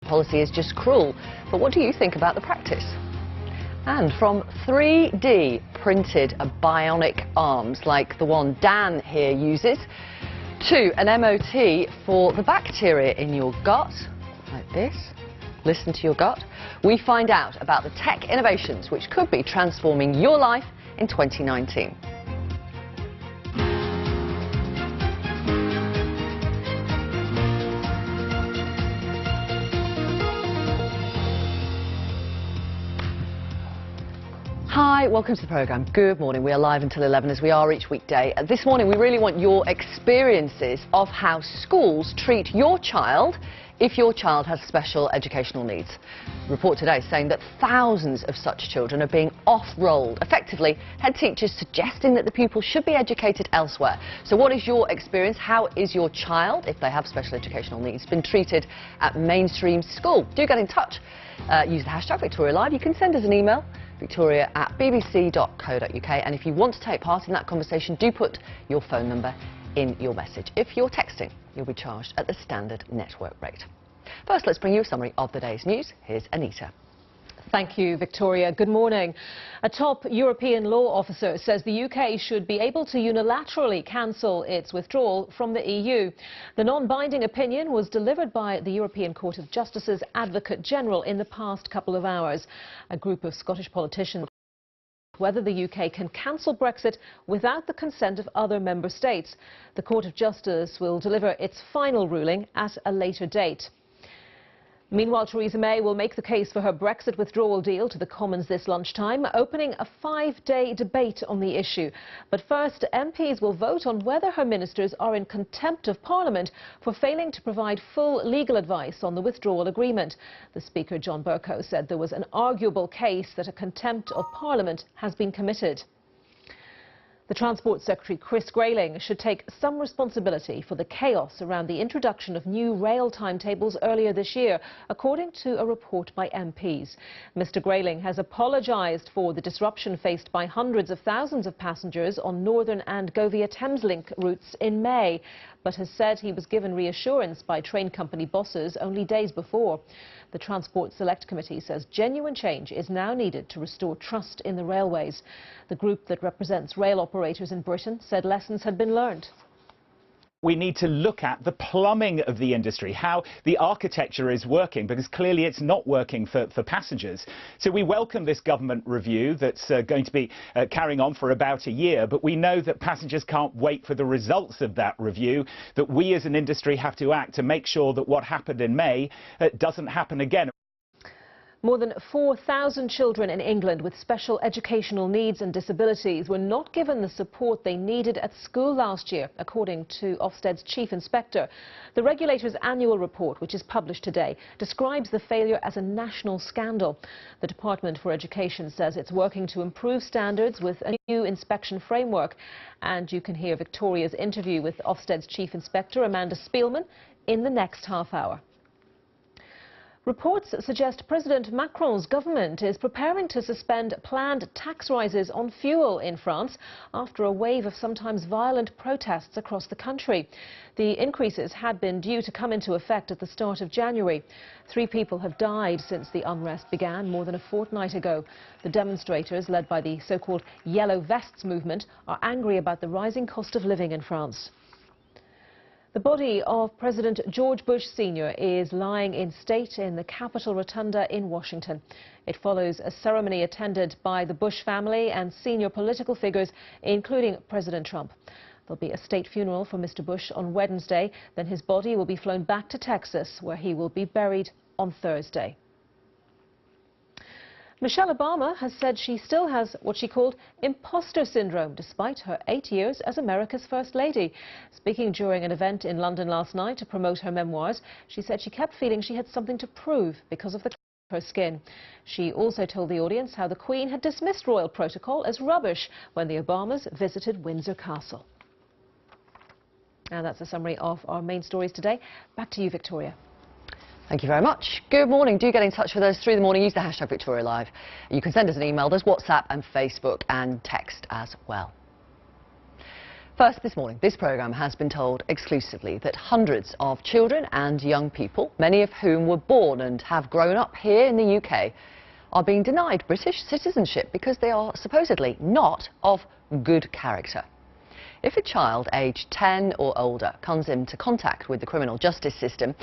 Policy is just cruel, but what do you think about the practice? And from 3D printed bionic arms like the one Dan here uses, to an MOT for the bacteria in your gut, like this. Listen to your gut. We find out about the tech innovations which could be transforming your life in 2019. Hi, welcome to the programme. Good morning. We are live until 11 as we are each weekday. This morning we really want your experiences of how schools treat your child if your child has special educational needs. A report today saying that thousands of such children are being off-rolled. Effectively, head teachers suggesting that the pupil should be educated elsewhere. So what is your experience? How is your child, if they have special educational needs, been treated at mainstream school? Do get in touch. Use the hashtag Victoria Live. You can send us an email, victoria@bbc.co.uk, and if you want to take part in that conversation, do put your phone number in your message. If you're texting, you'll be charged at the standard network rate. First, let's bring you a summary of the day's news. Here's Anita. Thank you, Victoria. Good morning. A top European law officer says the UK should be able to unilaterally cancel its withdrawal from the EU. The non-binding opinion was delivered by the European Court of Justice's Advocate General in the past couple of hours. A group of Scottish politicians whether the UK can cancel Brexit without the consent of other member states. The Court of Justice will deliver its final ruling at a later date. Meanwhile, Theresa May will make the case for her Brexit withdrawal deal to the Commons this lunchtime, opening a 5-day debate on the issue. But first, MPs will vote on whether her ministers are in contempt of Parliament for failing to provide full legal advice on the withdrawal agreement. The Speaker, John Bercow, said there was an arguable case that a contempt of Parliament has been committed. The Transport Secretary, Chris Grayling, should take some responsibility for the chaos around the introduction of new rail timetables earlier this year, according to a report by MPs. Mr Grayling has apologised for the disruption faced by hundreds of thousands of passengers on Northern and Govia Thameslink routes in May, but has said he was given reassurance by train company bosses only days before. The Transport Select Committee says genuine change is now needed to restore trust in the railways. The group that represents rail operators in Britain said lessons had been learned. We need to look at the plumbing of the industry, how the architecture is working, because clearly it's not working for passengers. So we welcome this government review that's going to be carrying on for about a year, but we know that passengers can't wait for the results of that review, that we as an industry have to act to make sure that what happened in May doesn't happen again. More than 4,000 children in England with special educational needs and disabilities were not given the support they needed at school last year, according to Ofsted's Chief Inspector. The regulator's annual report, which is published today, describes the failure as a national scandal. The Department for Education says it's working to improve standards with a new inspection framework. And you can hear Victoria's interview with Ofsted's Chief Inspector, Amanda Spielman, in the next half hour. Reports suggest President Macron's government is preparing to suspend planned tax rises on fuel in France after a wave of sometimes violent protests across the country. The increases had been due to come into effect at the start of January. 3 people have died since the unrest began more than a fortnight ago. The demonstrators, led by the so-called Yellow Vests movement, are angry about the rising cost of living in France. The body of President George Bush Sr. is lying in state in the Capitol Rotunda in Washington. It follows a ceremony attended by the Bush family and senior political figures, including President Trump. There'll be a state funeral for Mr. Bush on Wednesday. Then his body will be flown back to Texas, where he will be buried on Thursday. Michelle Obama has said she still has what she called imposter syndrome, despite her 8 years as America's First Lady. Speaking during an event in London last night to promote her memoirs, she said she kept feeling she had something to prove because of the colour of her skin. She also told the audience how the Queen had dismissed royal protocol as rubbish when the Obamas visited Windsor Castle. And that's a summary of our main stories today. Back to you, Victoria. Thank you very much. Good morning. Do get in touch with us through the morning. Use the hashtag Victoria Live. You can send us an email. There's WhatsApp and Facebook and text as well. First this morning, this programme has been told exclusively that hundreds of children and young people, many of whom were born and have grown up here in the UK, are being denied British citizenship because they are supposedly not of good character. If a child aged 10 or older comes into contact with the criminal justice system,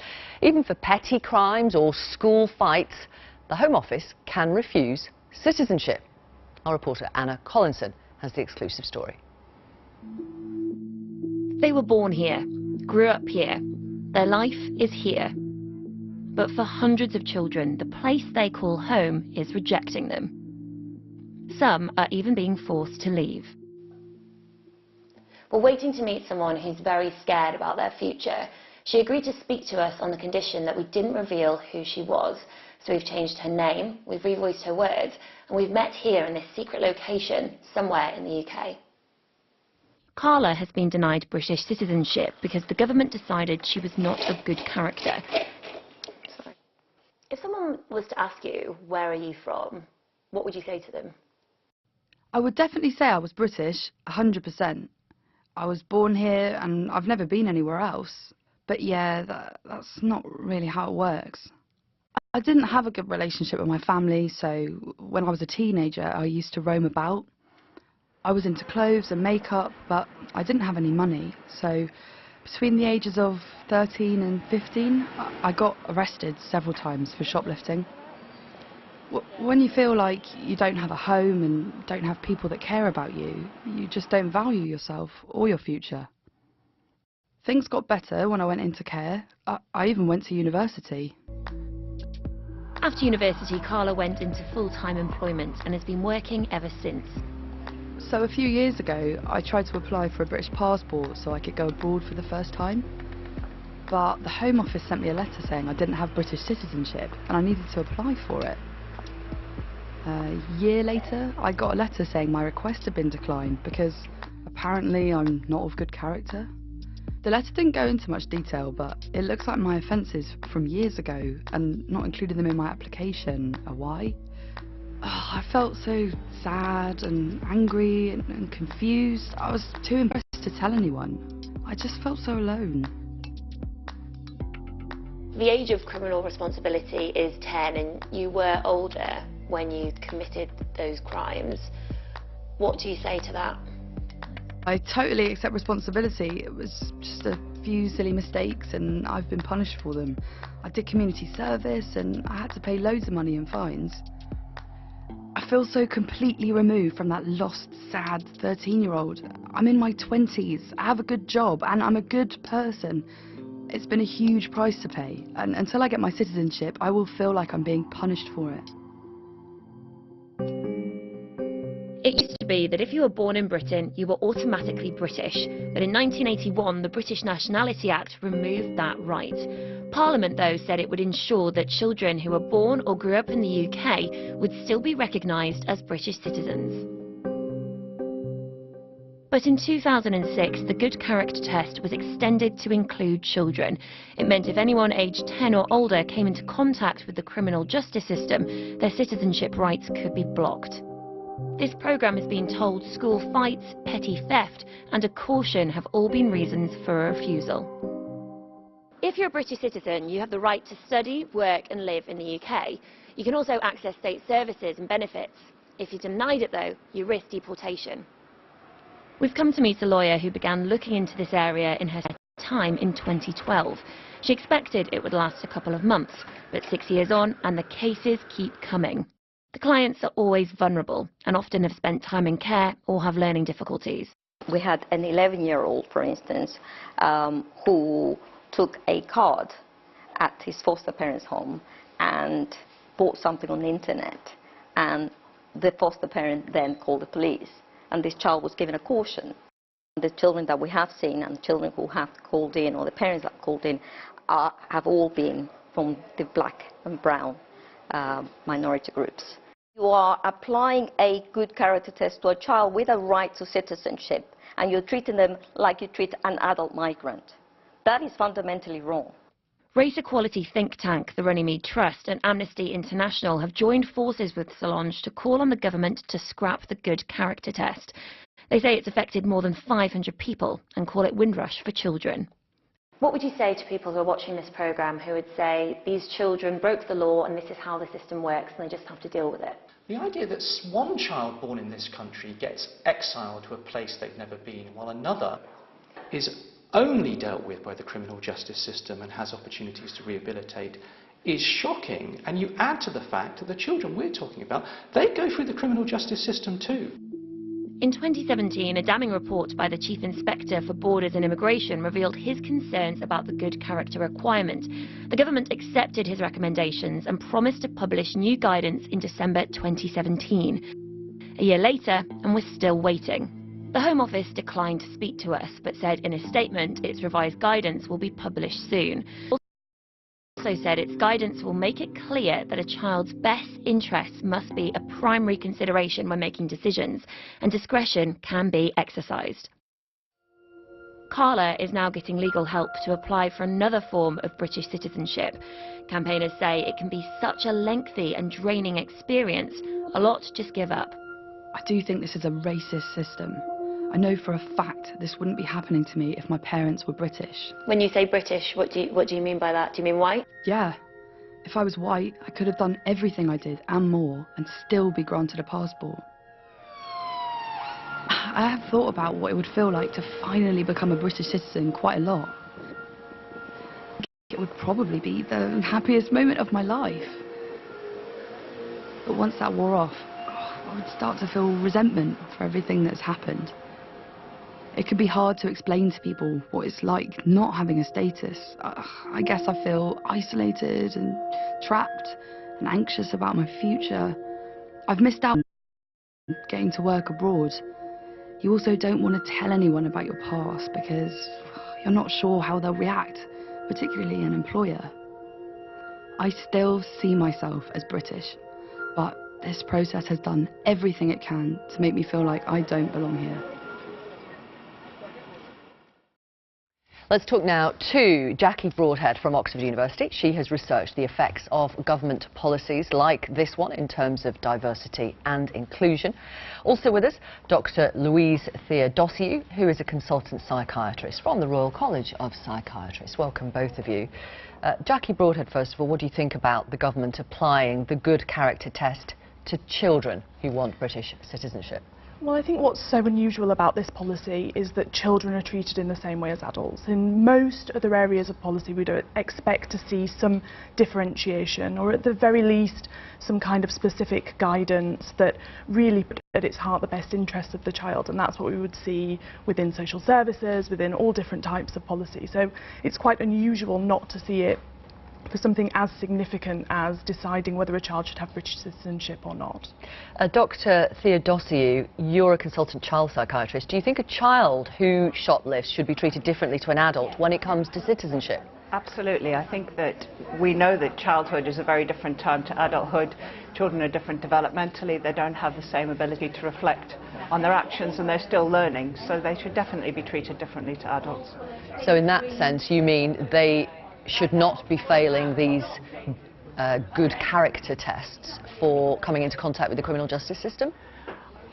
even for petty crimes or school fights, the Home Office can refuse citizenship. Our reporter Anna Collinson has the exclusive story. They were born here, grew up here, their life is here. But for hundreds of children, the place they call home is rejecting them. Some are even being forced to leave. We're waiting to meet someone who's very scared about their future. She agreed to speak to us on the condition that we didn't reveal who she was. So we've changed her name, we've revoiced her words, and we've met here in this secret location somewhere in the UK. Carla has been denied British citizenship because the government decided she was not of good character. Sorry. If someone was to ask you, where are you from, what would you say to them? I would definitely say I was British, 100%. I was born here and I've never been anywhere else. But yeah, that's not really how it works. I didn't have a good relationship with my family, so when I was a teenager, I used to roam about. I was into clothes and makeup, but I didn't have any money, so between the ages of 13 and 15, I got arrested several times for shoplifting. When you feel like you don't have a home and don't have people that care about you, you just don't value yourself or your future. Things got better when I went into care. I even went to university. After university, Carla went into full-time employment and has been working ever since. So a few years ago, I tried to apply for a British passport so I could go abroad for the first time. But the Home Office sent me a letter saying I didn't have British citizenship and I needed to apply for it. A year later, I got a letter saying my request had been declined because apparently I'm not of good character. The letter didn't go into much detail, but it looks like my offences from years ago and not including them in my application are why. I felt so sad and angry and confused. I was too embarrassed to tell anyone. I just felt so alone. The age of criminal responsibility is 10 and you were older when you committed those crimes. What do you say to that? I totally accept responsibility. It was just a few silly mistakes and I've been punished for them. I did community service and I had to pay loads of money in fines. I feel so completely removed from that lost, sad 13-year-old. I'm in my 20s, I have a good job and I'm a good person. It's been a huge price to pay, and until I get my citizenship, I will feel like I'm being punished for it. It used to be that if you were born in Britain, you were automatically British. But in 1981, the British Nationality Act removed that right. Parliament, though, said it would ensure that children who were born or grew up in the UK would still be recognised as British citizens. But in 2006, the good character test was extended to include children. It meant if anyone aged 10 or older came into contact with the criminal justice system, their citizenship rights could be blocked. This programme has been told school fights, petty theft and a caution have all been reasons for a refusal. If you're a British citizen, you have the right to study, work and live in the UK. You can also access state services and benefits. If you're denied it though, you risk deportation. We've come to meet a lawyer who began looking into this area in her time in 2012. She expected it would last a couple of months, but 6 years on and the cases keep coming. The clients are always vulnerable and often have spent time in care or have learning difficulties. We had an 11-year-old, for instance, who took a card at his foster parents' home and bought something on the internet, and the foster parent then called the police, and this child was given a caution. The children that we have seen and the children who have called in, or the parents that called in, have all been from the black and brown minority groups. You are applying a good character test to a child with a right to citizenship, and you're treating them like you treat an adult migrant. That is fundamentally wrong. Race equality think tank, the Runnymede Trust and Amnesty International have joined forces with Solange to call on the government to scrap the good character test. They say it's affected more than 500 people and call it Windrush for children. What would you say to people who are watching this programme who would say these children broke the law and this is how the system works and they just have to deal with it? The idea that one child born in this country gets exiled to a place they've never been, while another is only dealt with by the criminal justice system and has opportunities to rehabilitate, is shocking. And you add to the fact that the children we're talking about, they go through the criminal justice system too. In 2017, a damning report by the Chief Inspector for Borders and Immigration revealed his concerns about the good character requirement. The government accepted his recommendations and promised to publish new guidance in December 2017. A year later, and we're still waiting. The Home Office declined to speak to us, but said in a statement its revised guidance will be published soon. Also said its guidance will make it clear that a child's best interests must be a primary consideration when making decisions, and discretion can be exercised. Carla is now getting legal help to apply for another form of British citizenship. Campaigners say it can be such a lengthy and draining experience, a lot just give up. I do think this is a racist system. I know for a fact this wouldn't be happening to me if my parents were British. When you say British, what do you mean by that? Do you mean white? Yeah. If I was white, I could have done everything I did and more and still be granted a passport. I have thought about what it would feel like to finally become a British citizen quite a lot. It would probably be the happiest moment of my life. But once that wore off, I would start to feel resentment for everything that's happened. It could be hard to explain to people what it's like not having a status. I guess I feel isolated and trapped and anxious about my future. I've missed out on getting to work abroad. You also don't want to tell anyone about your past because you're not sure how they'll react, particularly an employer. I still see myself as British, but this process has done everything it can to make me feel like I don't belong here. Let's talk now to Jackie Broadhead from Oxford University. She has researched the effects of government policies like this one in terms of diversity and inclusion. Also with us, Dr. Louise Theodosiou, who is a consultant psychiatrist from the Royal College of Psychiatrists. Welcome, both of you. Jackie Broadhead, first of all, what do you think about the government applying the good character test to children who want British citizenship? Well, I think what's so unusual about this policy is that children are treated in the same way as adults. In most other areas of policy, we don't expect to see some differentiation, or at the very least, some kind of specific guidance that really put at its heart the best interests of the child, and that's what we would see within social services, within all different types of policy. So it's quite unusual not to see it for something as significant as deciding whether a child should have British citizenship or not. Dr. Theodosiou, you're a consultant child psychiatrist. Do you think a child who shoplifts should be treated differently to an adult when it comes to citizenship? Absolutely. I think that we know that childhood is a very different time to adulthood. Children are different developmentally. They don't have the same ability to reflect on their actions, and they're still learning. So they should definitely be treated differently to adults. So in that sense, you mean they should not be failing these good character tests for coming into contact with the criminal justice system?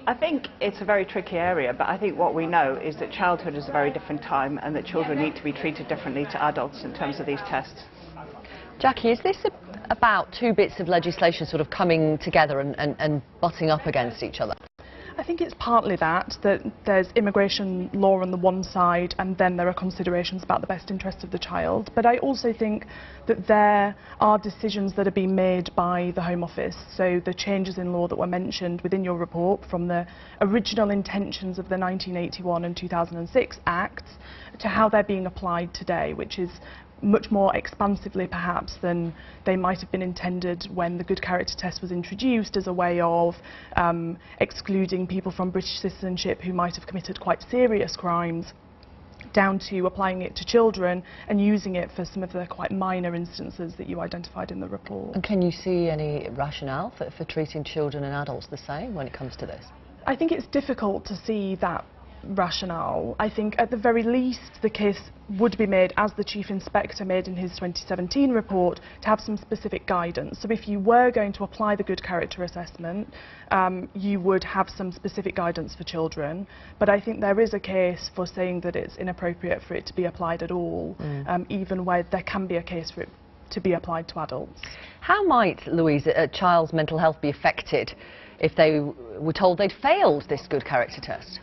I think it's a very tricky area, but I think what we know is that childhood is a very different time and that children need to be treated differently to adults in terms of these tests. Jackie, is this about two bits of legislation sort of coming together and butting up against each other? I think it's partly that there's immigration law on the one side, and then there are considerations about the best interests of the child. But I also think that there are decisions that are being made by the Home Office. So the changes in law that were mentioned within your report, from the original intentions of the 1981 and 2006 Acts to how they're being applied today, which is much more expansively perhaps than they might have been intended when the good character test was introduced as a way of excluding people from British citizenship who might have committed quite serious crimes, down to applying it to children and using it for some of the quite minor instances that you identified in the report. And can you see any rationale for treating children and adults the same when it comes to this? I think it's difficult to see that rationale. I think at the very least the case would be made, as the Chief Inspector made in his 2017 report, to have some specific guidance. So if you were going to apply the good character assessment, you would have some specific guidance for children. But I think there is a case for saying that it's inappropriate for it to be applied at all, even where there can be a case for it to be applied to adults. How might, Louise, a child's mental health be affected if they were told they'd failed this good character test?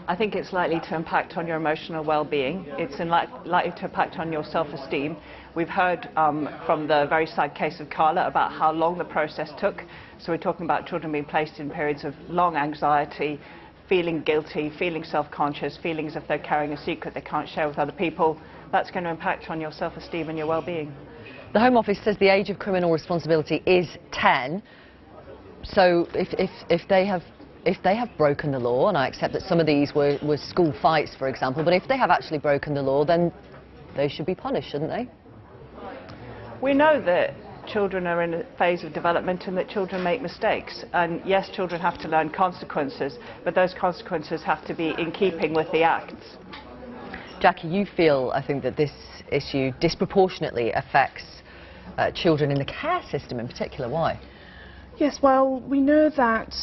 I think it's likely to impact on your emotional well-being. It's likely to impact on your self-esteem. We've heard from the very sad case of Carla about how long the process took. So we're talking about children being placed in periods of long anxiety, feeling guilty, feeling self-conscious, feeling as if they're carrying a secret they can't share with other people. That's going to impact on your self-esteem and your well-being. The Home Office says the age of criminal responsibility is 10. So if they have broken the law, and I accept that some of these were school fights, for example, but if they have actually broken the law, then they should be punished, shouldn't they? We know that children are in a phase of development and that children make mistakes. And yes, children have to learn consequences, but those consequences have to be in keeping with the acts. Jackie, you feel, I think, that this issue disproportionately affects children in the care system in particular. Why? Yes, well, we know that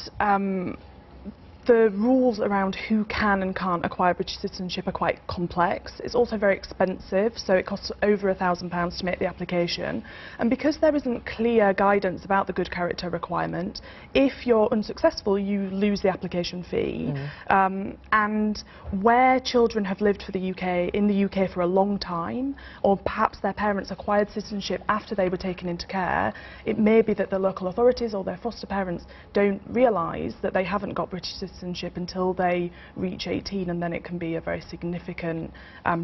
the rules around who can and can't acquire British citizenship are quite complex. It's also very expensive, so it costs over £1,000 to make the application. And because there isn't clear guidance about the good character requirement, if you're unsuccessful, you lose the application fee. And where children have lived in the UK for a long time, or perhaps their parents acquired citizenship after they were taken into care, it may be that the local authorities or their foster parents don't realise that they haven't got British citizenship until they reach 18, and then it can be a very significant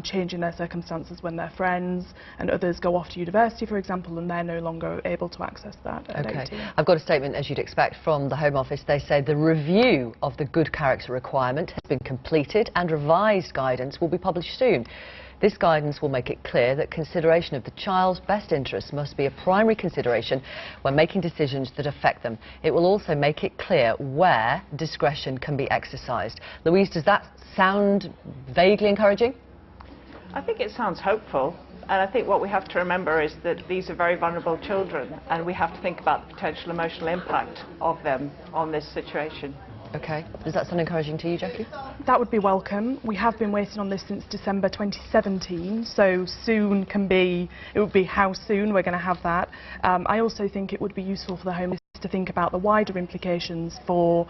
change in their circumstances when their friends and others go off to university, for example, and they're no longer able to access that at 18. I've got a statement, as you'd expect, from the Home Office. They say the review of the good character requirement has been completed and revised guidance will be published soon. This guidance will make it clear that consideration of the child's best interests must be a primary consideration when making decisions that affect them. It will also make it clear where discretion can be exercised. Louise, does that sound vaguely encouraging? I think it sounds hopeful. And I think what we have to remember is that these are very vulnerable children, and we have to think about the potential emotional impact of them on this situation. OK. Does that sound encouraging to you, Jackie? That would be welcome. We have been waiting on this since December 2017, so soon it would be how soon we're going to have that. I also think it would be useful for the Home Office to think about the wider implications for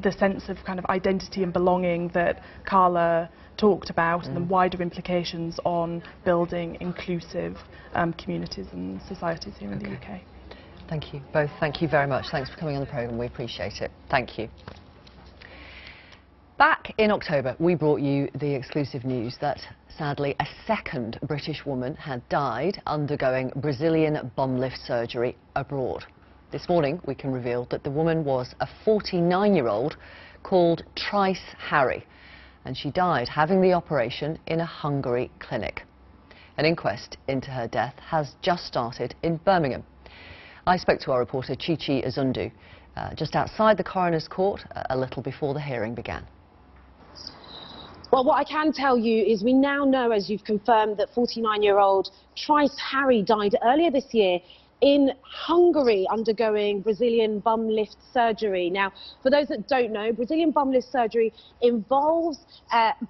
the sense of kind of identity and belonging that Carla talked about, and the wider implications on building inclusive communities and societies here in the UK. Thank you both. Thank you very much. Thanks for coming on the programme. We appreciate it. Thank you. Back in October, we brought you the exclusive news that, sadly, a second British woman had died undergoing Brazilian bum lift surgery abroad. This morning, we can reveal that the woman was a 49-year-old called Trice Harry, and she died having the operation in a Hungary clinic. An inquest into her death has just started in Birmingham. I spoke to our reporter Chichi Azundu just outside the coroner's court a little before the hearing began. Well, what I can tell you is we now know, as you've confirmed, that 49-year-old Trice Harry died earlier this year in Hungary undergoing Brazilian bum lift surgery. Now, for those that don't know, Brazilian bum lift surgery involves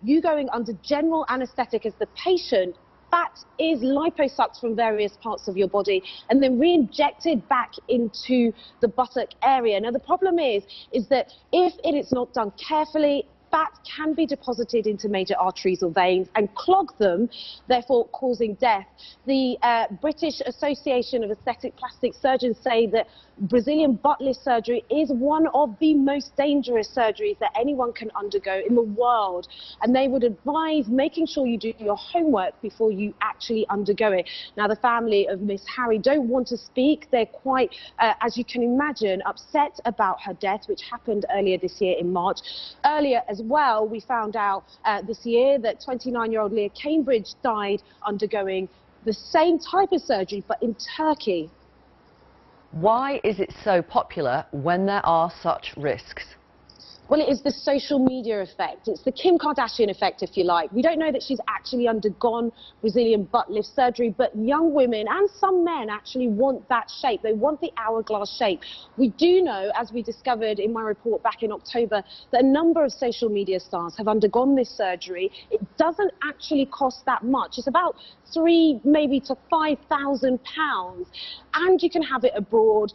you going under general anaesthetic as the patient. Fat is liposucked from various parts of your body and then re-injected back into the buttock area. Now, the problem is that if it is not done carefully, fat can be deposited into major arteries or veins and clog them, therefore causing death. The British Association of Aesthetic Plastic Surgeons say that Brazilian butt lift surgery is one of the most dangerous surgeries that anyone can undergo in the world, and they would advise making sure you do your homework before you actually undergo it. Now, the family of Miss Harry don't want to speak. They're quite, as you can imagine, upset about her death, which happened earlier this year in March. Earlier as well, we found out this year that 29-year-old Leah Cambridge died undergoing the same type of surgery, but in Turkey. Why is it so popular when there are such risks? Well, it is the social media effect. It's the Kim Kardashian effect, if you like. We don't know that she's actually undergone Brazilian butt lift surgery, but young women and some men actually want that shape. They want the hourglass shape. We do know, as we discovered in my report back in October, that a number of social media stars have undergone this surgery. It doesn't actually cost that much. It's about £3,000 maybe to £5,000, and you can have it abroad.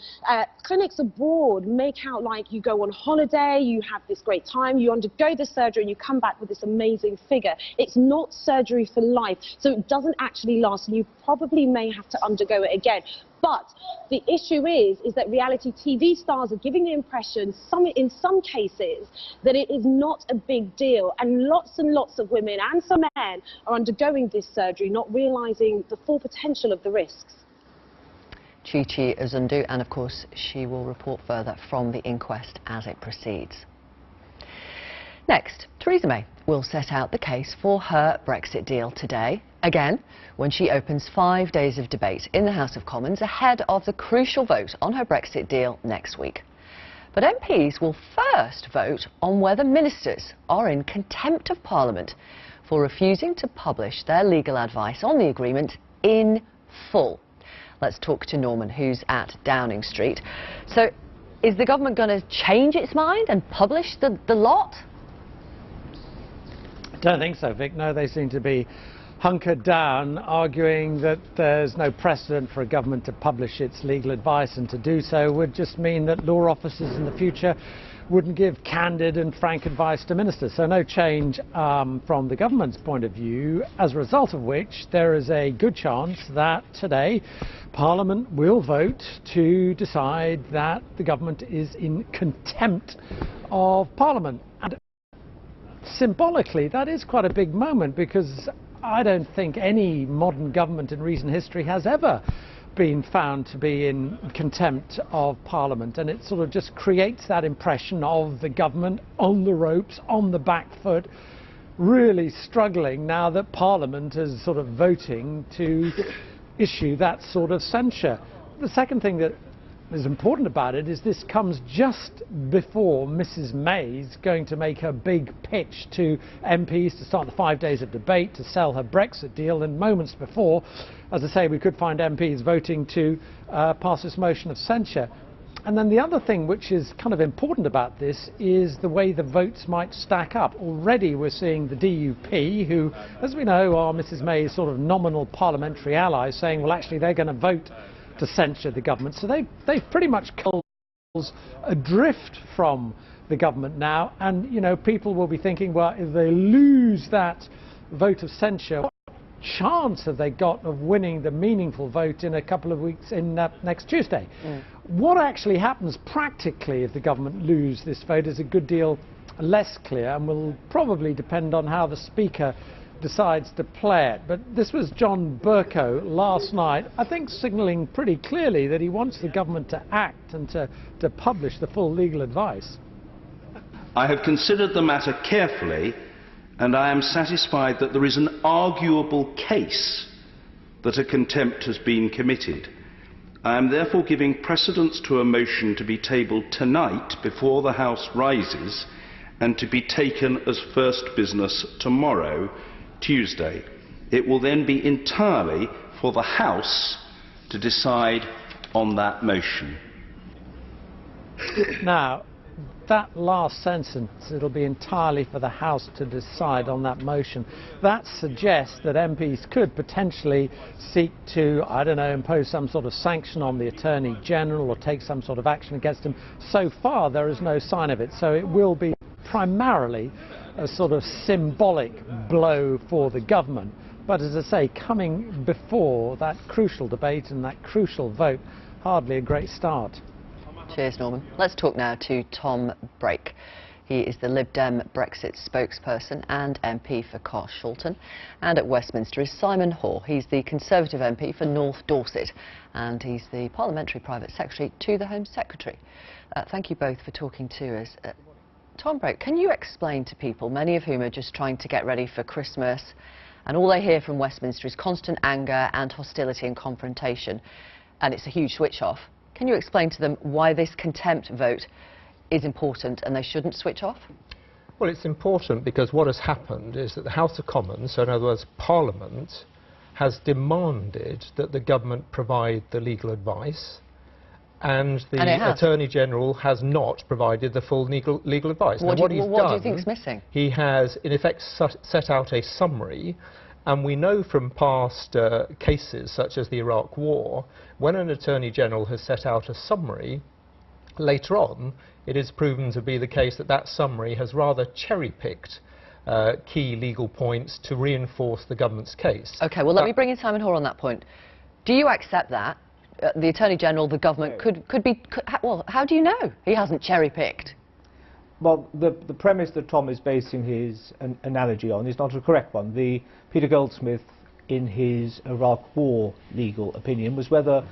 Clinics abroad make out like you go on holiday, you have this great time, you undergo the surgery and you come back with this amazing figure. It's not surgery for life, so it doesn't actually last, and you probably may have to undergo it again. But the issue is that reality TV stars are giving the impression, in some cases, that it is not a big deal. And lots of women and some men are undergoing this surgery, not realising the full potential of the risks. Chichi Uzundu, and of course she will report further from the inquest as it proceeds. Next, Theresa May will set out the case for her Brexit deal today, again, when she opens 5 days of debate in the House of Commons ahead of the crucial vote on her Brexit deal next week. But MPs will first vote on whether ministers are in contempt of Parliament for refusing to publish their legal advice on the agreement in full. Let's talk to Norman, who's at Downing Street. So, is the government going to change its mind and publish the lot? I don't think so, Vic. No, they seem to be hunkered down, arguing that there's no precedent for a government to publish its legal advice, and to do so would just mean that law officers in the future wouldn't give candid and frank advice to ministers. So no change from the government's point of view, as a result of which there is a good chance that today Parliament will vote to decide that the government is in contempt of Parliament. And symbolically, that is quite a big moment, because I don't think any modern government in recent history has ever been found to be in contempt of Parliament, and it sort of just creates that impression of the government on the ropes, on the back foot, really struggling now that Parliament is sort of voting to issue that sort of censure. The second thing that is important about it is this comes just before Mrs May's going to make her big pitch to MPs to start the 5 days of debate to sell her Brexit deal, and moments before, as I say, we could find MPs voting to pass this motion of censure. And then the other thing which is kind of important about this is the way the votes might stack up. Already we're seeing the DUP, who, as we know, are Mrs May's sort of nominal parliamentary allies, saying, well, actually they're going to vote to censure the government. So they've pretty much called adrift from the government now, and you know, people will be thinking, well, if they lose that vote of censure, what chance have they got of winning the meaningful vote in a couple of weeks, in next Tuesday? What actually happens practically if the government lose this vote is a good deal less clear, and will probably depend on how the Speaker decides to play it. But this was John Bercow last night, I think signalling pretty clearly that he wants the government to act and to publish the full legal advice. I have considered the matter carefully, and I am satisfied that there is an arguable case that a contempt has been committed. I am therefore giving precedence to a motion to be tabled tonight before the House rises, and to be taken as first business tomorrow, Tuesday. It will then be entirely for the House to decide on that motion. Now, that last sentence, it'll be entirely for the House to decide on that motion, that suggests that MPs could potentially seek to, I don't know, impose some sort of sanction on the Attorney General or take some sort of action against him. So far there is no sign of it, so it will be primarily a sort of symbolic blow for the government. But as I say, coming before that crucial debate and that crucial vote, hardly a great start. Cheers, Norman. Let's talk now to Tom Brake. He is the Lib Dem Brexit spokesperson and MP for Carshalton. And at Westminster is Simon Hoare. He's the Conservative MP for North Dorset, and he's the Parliamentary Private Secretary to the Home Secretary. Thank you both for talking to us. Tom Brake, can you explain to people, many of whom are just trying to get ready for Christmas, and all they hear from Westminster is constant anger and hostility and confrontation, and it's a huge switch off. Can you explain to them why this contempt vote is important and they shouldn't switch off? Well, it's important because what has happened is that the House of Commons, so in other words Parliament, has demanded that the government provide the legal advice, and the Attorney General has not provided the full legal advice. What do you think is missing? He has, in effect, set out a summary, and we know from past cases, such as the Iraq War, when an Attorney General has set out a summary, later on, it is proven to be the case that that summary has rather cherry-picked key legal points to reinforce the government's case. OK, well, let me bring in Simon Hoare on that point. Do you accept that? The Attorney General, the government, well, how do you know he hasn't cherry-picked? Well, the premise that Tom is basing his analogy on is not a correct one. Peter Goldsmith, in his Iraq War legal opinion, was whether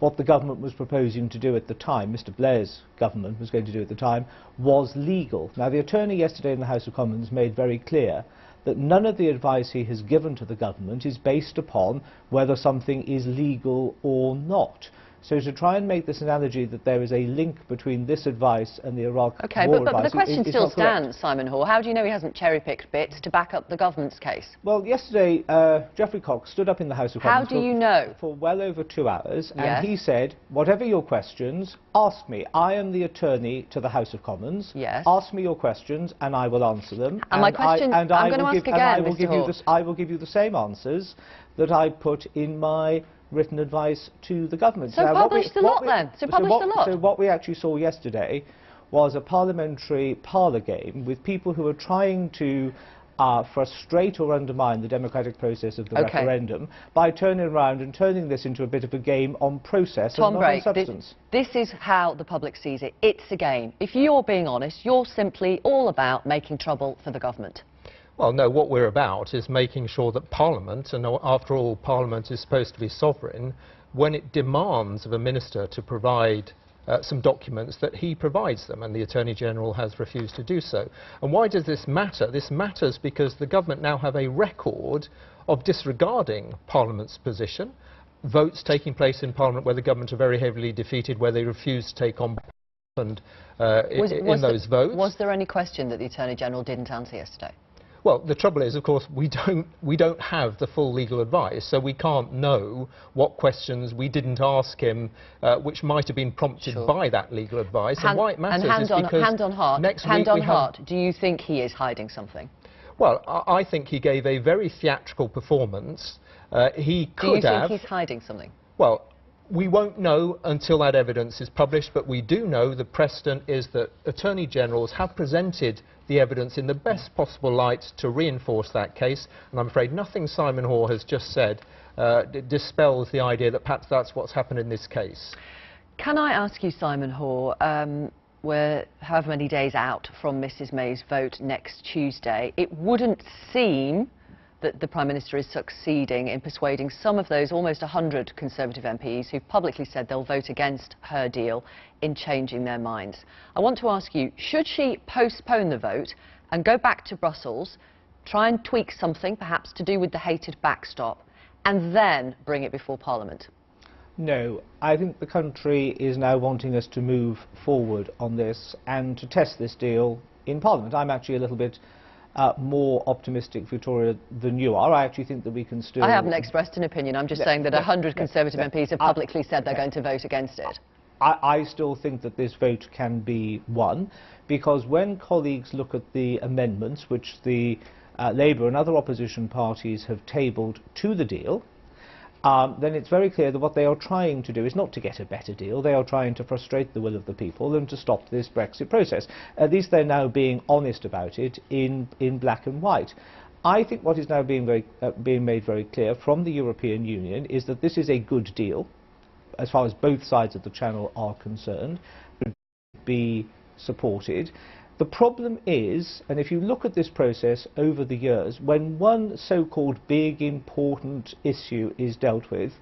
what the government was proposing to do at the time, Mr Blair's government was going to do at the time, was legal. Now, the attorney yesterday in the House of Commons made very clear that none of the advice he has given to the government is based upon whether something is legal or not. So to try and make this analogy that there is a link between this advice and the Iraq War advice... but the question still stands, Simon Hoare. How do you know he hasn't cherry-picked bits to back up the government's case? Well, yesterday, Geoffrey Cox stood up in the House of Commons... How do you know? ...for well over 2 hours, and he said, whatever your questions, ask me. I am the attorney to the House of Commons. Yes. Ask me your questions, and I will answer them. And my question, I'm going to ask again, Mr Hoare. I will give you the same answers that I put in my written advice to the government. So publish the lot then. So publish the lot. So what we actually saw yesterday was a parliamentary parlour game with people who are trying to frustrate or undermine the democratic process of the referendum by turning around and turning this into a bit of a game on process and not on substance. This is how the public sees it. It's a game. If you're being honest, you're simply all about making trouble for the government. Well, no, what we're about is making sure that Parliament, and after all, Parliament is supposed to be sovereign, when it demands of a minister to provide some documents, that he provides them, and the Attorney General has refused to do so. And why does this matter? This matters because the government now have a record of disregarding Parliament's position, votes taking place in Parliament where the government are very heavily defeated, where they refuse to take on and in those votes. Was there any question that the Attorney General didn't answer yesterday? Well, the trouble is, of course, we don't have the full legal advice, so we can't know what questions we didn't ask him, which might have been prompted by that legal advice. And why it matters is because hand on heart, do you think he is hiding something? Well, I think he gave a very theatrical performance. He could have... Do you think he's hiding something? Well, we won't know until that evidence is published, but we do know the precedent is that Attorney Generals have presented the evidence in the best possible light to reinforce that case, and I'm afraid nothing Simon Hoare has just said dispels the idea that perhaps that's what's happened in this case. Can I ask you, Simon Hoare, we're however many days out from Mrs May's vote next Tuesday, it wouldn't seem that the Prime Minister is succeeding in persuading some of those almost 100 Conservative MPs who've publicly said they'll vote against her deal in changing their minds. I want to ask you, should she postpone the vote and go back to Brussels, try and tweak something, perhaps to do with the hated backstop, and then bring it before Parliament? No, I think the country is now wanting us to move forward on this and to test this deal in Parliament. I'm actually a little bit more optimistic, Victoria, than you are. I actually think that we can still... I haven't expressed an opinion. I'm just saying that 100 Conservative MPs have publicly said they're going to vote against it. I still think that this vote can be won, because when colleagues look at the amendments which the Labour and other opposition parties have tabled to the deal, then it's very clear that what they are trying to do is not to get a better deal. They are trying to frustrate the will of the people and to stop this Brexit process. At least they're now being honest about it in black and white. I think what is now being made very clear from the European Union is that this is a good deal, as far as both sides of the Channel are concerned, to be supported. The problem is, and if you look at this process over the years, when one so-called big, important issue is dealt with,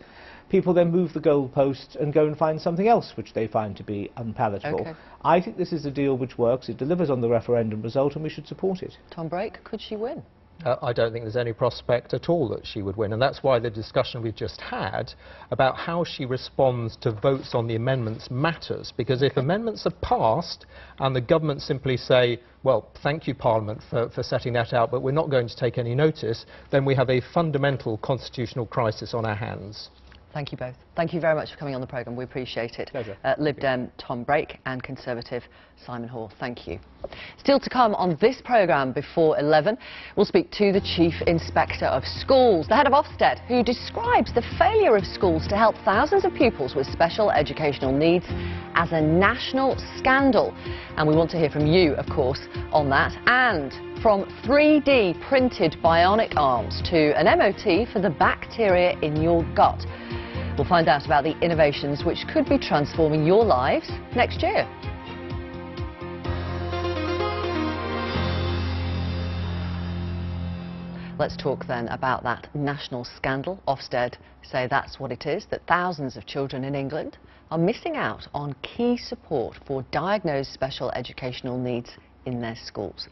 people then move the goalposts and go and find something else which they find to be unpalatable. I think this is a deal which works, it delivers on the referendum result, and we should support it. Tom Brake, could she win? I don't think there's any prospect at all that she would win, and that's why the discussion we've just had about how she responds to votes on the amendments matters, because if amendments are passed and the government simply say, well, thank you, Parliament, for setting that out, but we're not going to take any notice, then we have a fundamental constitutional crisis on our hands. Thank you both. Thank you very much for coming on the programme. We appreciate it. Pleasure. Lib Dem Tom Brake and Conservative Simon Hoare. Thank you. Still to come on this programme before 11, we'll speak to the Chief Inspector of Schools, the head of Ofsted, who describes the failure of schools to help thousands of pupils with special educational needs as a national scandal. And we want to hear from you, of course, on that. And from 3D printed bionic arms to an MOT for the bacteria in your gut. We'll find out about the innovations which could be transforming your lives next year. Let's talk then about that national scandal. Ofsted say that's what it is, that thousands of children in England are missing out on key support for diagnosed special educational needs in their schools.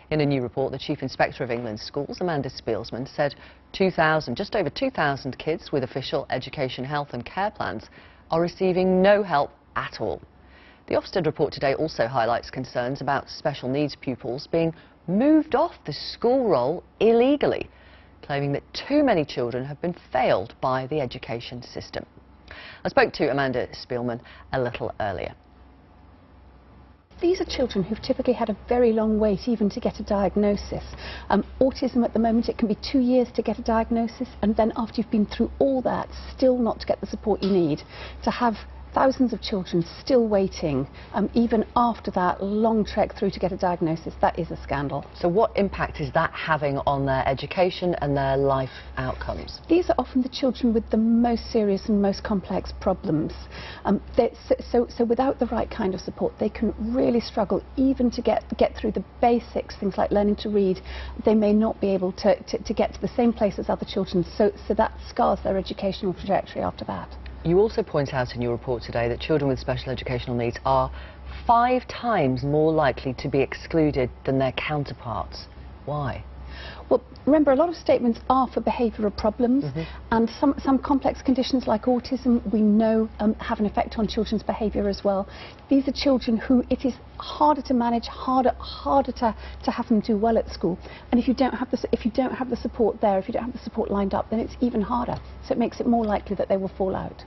In a new report, the Chief Inspector of England's schools, Amanda Spielsman, said just over 2,000 kids with official education, health and care plans are receiving no help at all. The Ofsted report today also highlights concerns about special needs pupils being moved off the school roll illegally, claiming that too many children have been failed by the education system. I spoke to Amanda Spielman a little earlier. These are children who've typically had a very long wait even to get a diagnosis. Autism at the moment, it can be 2 years to get a diagnosis, and then after you've been through all that, still not to get the support you need. To have thousands of children still waiting, even after that long trek through to get a diagnosis, that is a scandal. So what impact is that having on their education and their life outcomes? These are often the children with the most serious and most complex problems. So without the right kind of support, they can really struggle even to get through the basics, things like learning to read. They may not be able to get to the same place as other children, so that scars their educational trajectory after that. You also point out in your report today that children with special educational needs are 5 times more likely to be excluded than their counterparts. Why? Well, remember, a lot of statements are for behavioural problems, and some complex conditions like autism we know have an effect on children's behaviour as well. These are children who it is harder to manage, harder to have them do well at school. And if you don't have the support there, if you don't have the support lined up, then it's even harder. So it makes it more likely that they will fall out.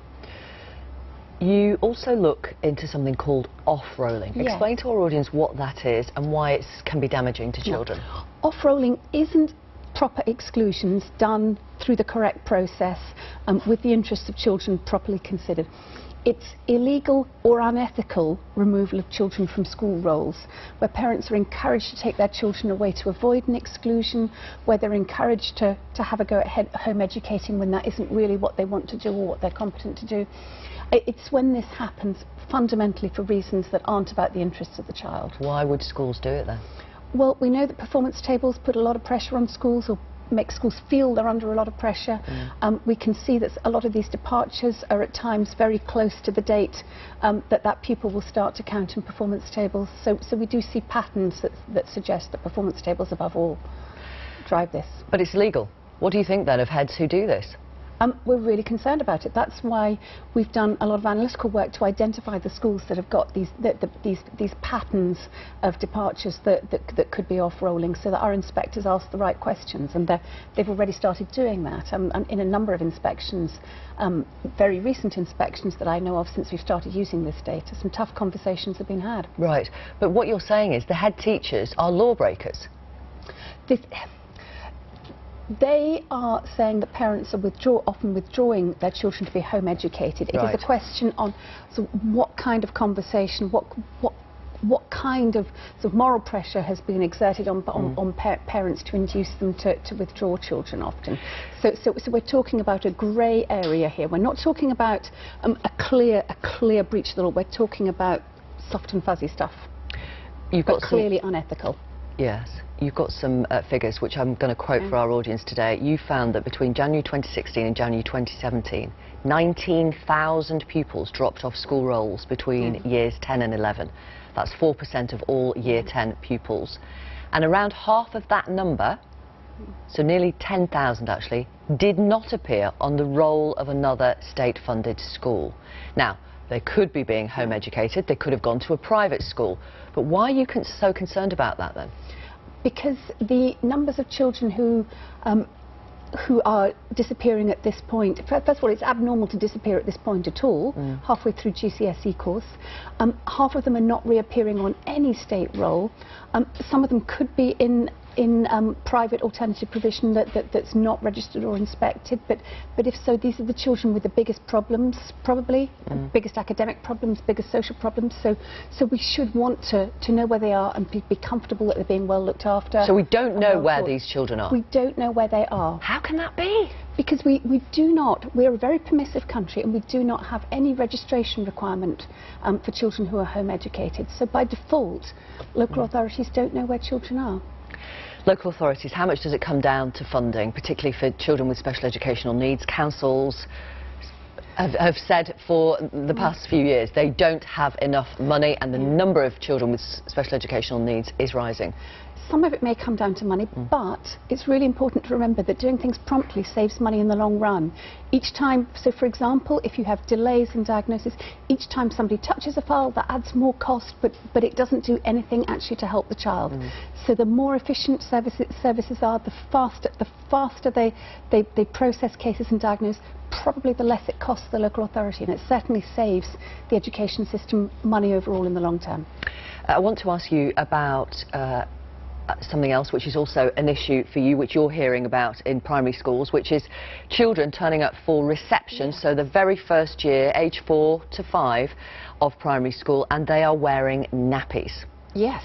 You also look into something called off-rolling. Yes. Explain to our audience what that is and why it can be damaging to children. Off-rolling isn't proper exclusions done through the correct process with the interests of children properly considered. It's illegal or unethical removal of children from school rolls, where parents are encouraged to take their children away to avoid an exclusion, where they're encouraged to have a go at home educating when that isn't really what they want to do or what they're competent to do. It's when this happens fundamentally for reasons that aren't about the interests of the child. Why would schools do it then? Well, we know that performance tables put a lot of pressure on schools, or make schools feel they're under a lot of pressure. We can see that a lot of these departures are at times very close to the date that pupil will start to count in performance tables. So we do see patterns that suggest that performance tables above all drive this. But it's legal. What do you think then of heads who do this? We're really concerned about it. That's why we've done a lot of analytical work to identify the schools that have got these patterns of departures that could be off-rolling, so that our inspectors ask the right questions, and they've already started doing that. In a number of inspections, very recent inspections that I know of since we've started using this data, some tough conversations have been had. Right, but what you're saying is the head teachers are lawbreakers. They are saying that parents are often withdrawing their children to be home educated. It is a question on what kind of conversation, what kind of moral pressure has been exerted on parents to induce them to withdraw children often. So we're talking about a grey area here. We're not talking about a clear breach of the law. We're talking about soft and fuzzy stuff, but clearly unethical. Yes. You've got some figures which I'm going to quote for our audience today. You found that between January 2016 and January 2017, 19,000 pupils dropped off school rolls between years 10 and 11. That's 4% of all year 10 pupils. And around half of that number so nearly 10,000 actually, did not appear on the roll of another state-funded school. Now, they could be being home educated, they could have gone to a private school, but why are you so concerned about that then? Because the numbers of children who are disappearing at this point, first of all, it's abnormal to disappear at this point at all, halfway through GCSE course. Half of them are not reappearing on any state roll. Some of them could be in private alternative provision that's not registered or inspected, but if so, these are the children with the biggest problems, probably, biggest academic problems, biggest social problems, so we should want to know where they are and be comfortable that they're being well looked after. So we don't know where these children are? We don't know where they are. How can that be? Because we're a very permissive country, and we do not have any registration requirement for children who are home educated, so by default, local authorities don't know where children are. Local authorities, how much does it come down to funding, particularly for children with special educational needs? Councils have said for the past few years they don't have enough money, and the number of children with special educational needs is rising. Some of it may come down to money, but it's really important to remember that doing things promptly saves money in the long run. Each time, so for example, if you have delays in diagnosis, each time somebody touches a file, that adds more cost, but it doesn't do anything actually to help the child. So the more efficient services are, the faster they process cases and diagnose, probably the less it costs the local authority, and it certainly saves the education system money overall in the long term. I want to ask you about something else which is also an issue for you, which you're hearing about in primary schools, which is children turning up for reception, so the very first year, age 4 to 5 of primary school, and they are wearing nappies. Yes.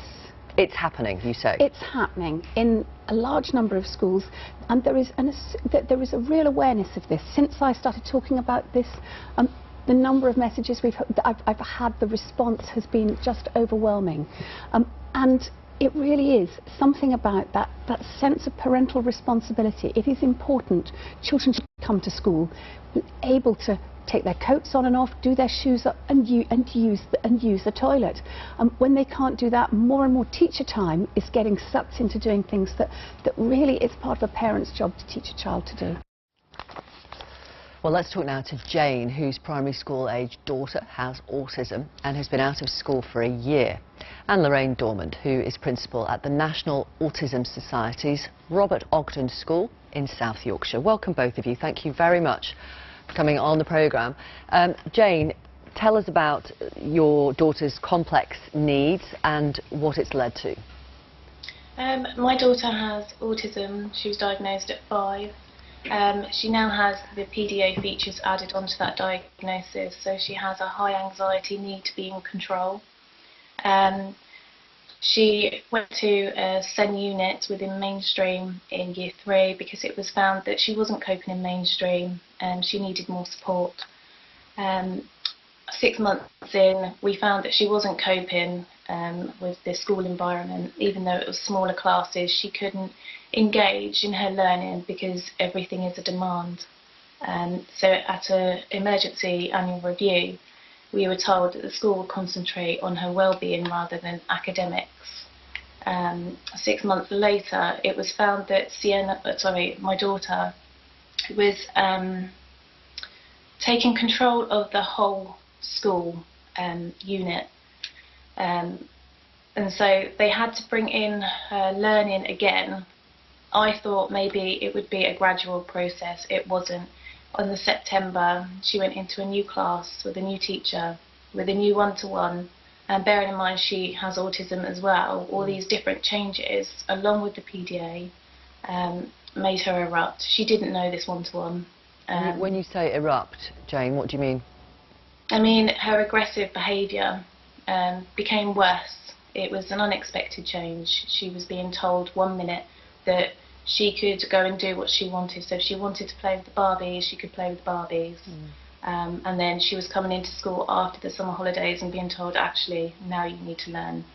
It's happening, you say? It's happening in a large number of schools, and there is a real awareness of this. Since I started talking about this, the number of messages I've had, the response has been just overwhelming. And it really is something about that sense of parental responsibility. It is important. Children should come to school able to take their coats on and off, do their shoes up, and use the toilet. When they can't do that, more and more teacher time is getting sucked into doing things that really it's part of a parent's job to teach a child to do. Well, let's talk now to Jane, whose primary school age daughter has autism and has been out of school for a year, and Lorraine Dormand, who is principal at the National Autism Society's Robert Ogden School in South Yorkshire. Welcome both of you. Thank you very much for coming on the programme. Jane, tell us about your daughter's complex needs and what it's led to. My daughter has autism. She was diagnosed at 5. She now has the PDA features added onto that diagnosis, so she has a high anxiety need to be in control. She went to a SEN unit within mainstream in year 3 because it was found that she wasn't coping in mainstream and she needed more support. 6 months in, we found that she wasn't coping with the school environment. Even though it was smaller classes, she couldn't engage in her learning because everything is a demand. So at an emergency annual review, we were told that the school would concentrate on her well-being rather than academics. 6 months later, it was found that my daughter was taking control of the whole school unit. And so they had to bring in her learning again. I thought maybe it would be a gradual process. It wasn't. On the September, she went into a new class with a new teacher, with a new one-to-one, and bearing in mind she has autism as well, all these different changes, along with the PDA, made her erupt. She didn't know this one-to-one. When you say erupt, Jane, what do you mean? I mean, her aggressive behaviour became worse. It was an unexpected change. She was being told 1 minute that she could go and do what she wanted. So if she wanted to play with the Barbies, she could play with Barbies. And then she was coming into school after the summer holidays and being told, actually, now you need to learn.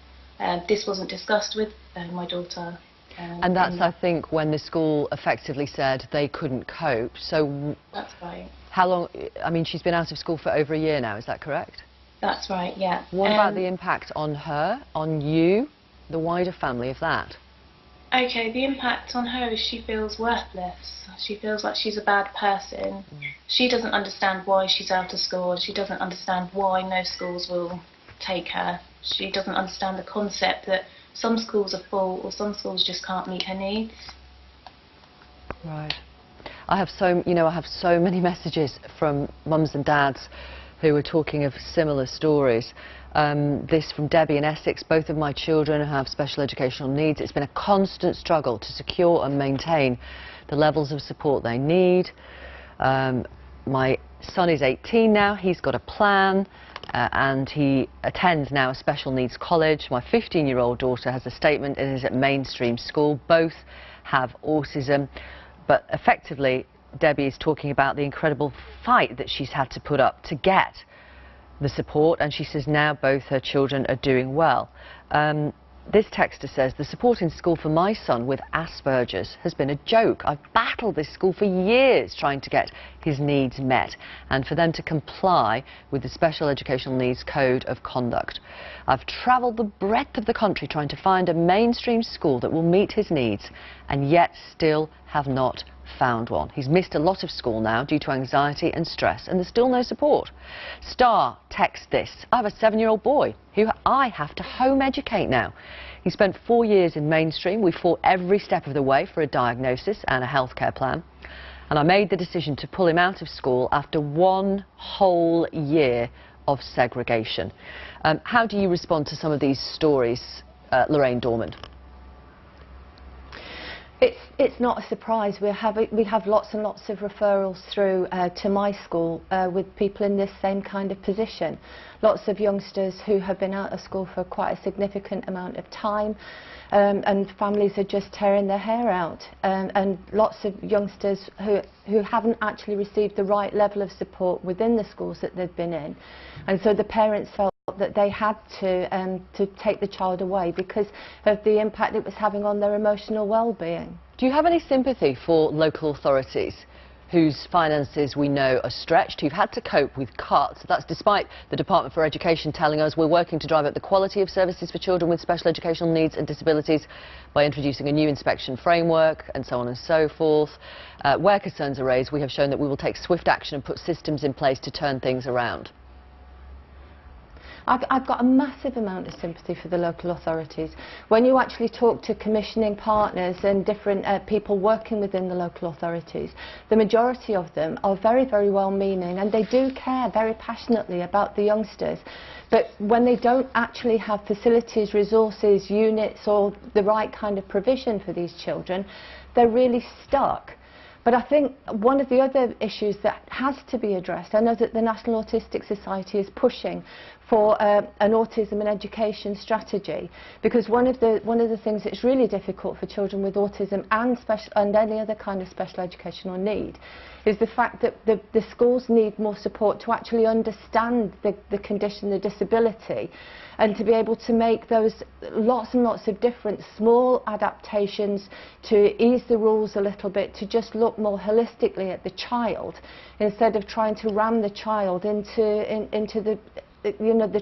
This wasn't discussed with my daughter. And that's, I think, when the school effectively said they couldn't cope. So that's right. How long? I mean, she's been out of school for over a year now, is that correct? That's right, yeah. What about the impact on her, on you, the wider family of that? okay, the impact on her is she feels worthless. She feels like she's a bad person. She doesn't understand why she's out of school. She doesn't understand why no schools will take her. She doesn't understand the concept that some schools are full or some schools just can't meet her needs. Right. I have so many messages from mums and dads who are talking of similar stories. This from Debbie in Essex. Both of my children have special educational needs. It's been a constant struggle to secure and maintain the levels of support they need. My son is 18 now. He's got a plan and he attends now a special needs college. My 15-year-old daughter has a statement and is at mainstream school. Both have autism. But effectively, Debbie is talking about the incredible fight that she's had to put up to get the support, and she says now both her children are doing well. This texter says, the support in school for my son with Asperger's has been a joke. I've battled this school for years trying to get his needs met and for them to comply with the Special Educational Needs Code of Conduct. I've travelled the breadth of the country trying to find a mainstream school that will meet his needs and yet still have not found one. He's missed a lot of school now due to anxiety and stress, and there's still no support. Star texts this: I have a 7-year-old boy who I have to home educate now. He spent 4 years in mainstream. We fought every step of the way for a diagnosis and a healthcare plan, and I made the decision to pull him out of school after 1 whole year of segregation. How do you respond to some of these stories, Lorraine Dormand? It's not a surprise. We have lots and lots of referrals through to my school with people in this same kind of position. Lots of youngsters who have been out of school for quite a significant amount of time, and families are just tearing their hair out. And lots of youngsters who haven't actually received the right level of support within the schools that they've been in. And so the parents felt that they had to take the child away because of the impact it was having on their emotional well-being. Do you have any sympathy for local authorities whose finances we know are stretched, who've had to cope with cuts? That's despite the Department for Education telling us we're working to drive up the quality of services for children with special educational needs and disabilities by introducing a new inspection framework and so on and so forth. Where concerns are raised, we have shown that we will take swift action and put systems in place to turn things around. I've got a massive amount of sympathy for the local authorities. When you actually talk to commissioning partners and different people working within the local authorities, the majority of them are very, very well-meaning, and they do care very passionately about the youngsters. But when they don't actually have facilities, resources, units or the right kind of provision for these children, they're really stuck. But I think one of the other issues that has to be addressed, I know that the National Autistic Society is pushing for an autism and education strategy, because one of the things that's really difficult for children with autism and any other kind of special educational need is the fact that the schools need more support to actually understand the condition, the disability, and to be able to make those lots and lots of different small adaptations to ease the rules a little bit, to just look more holistically at the child instead of trying to ram the child into the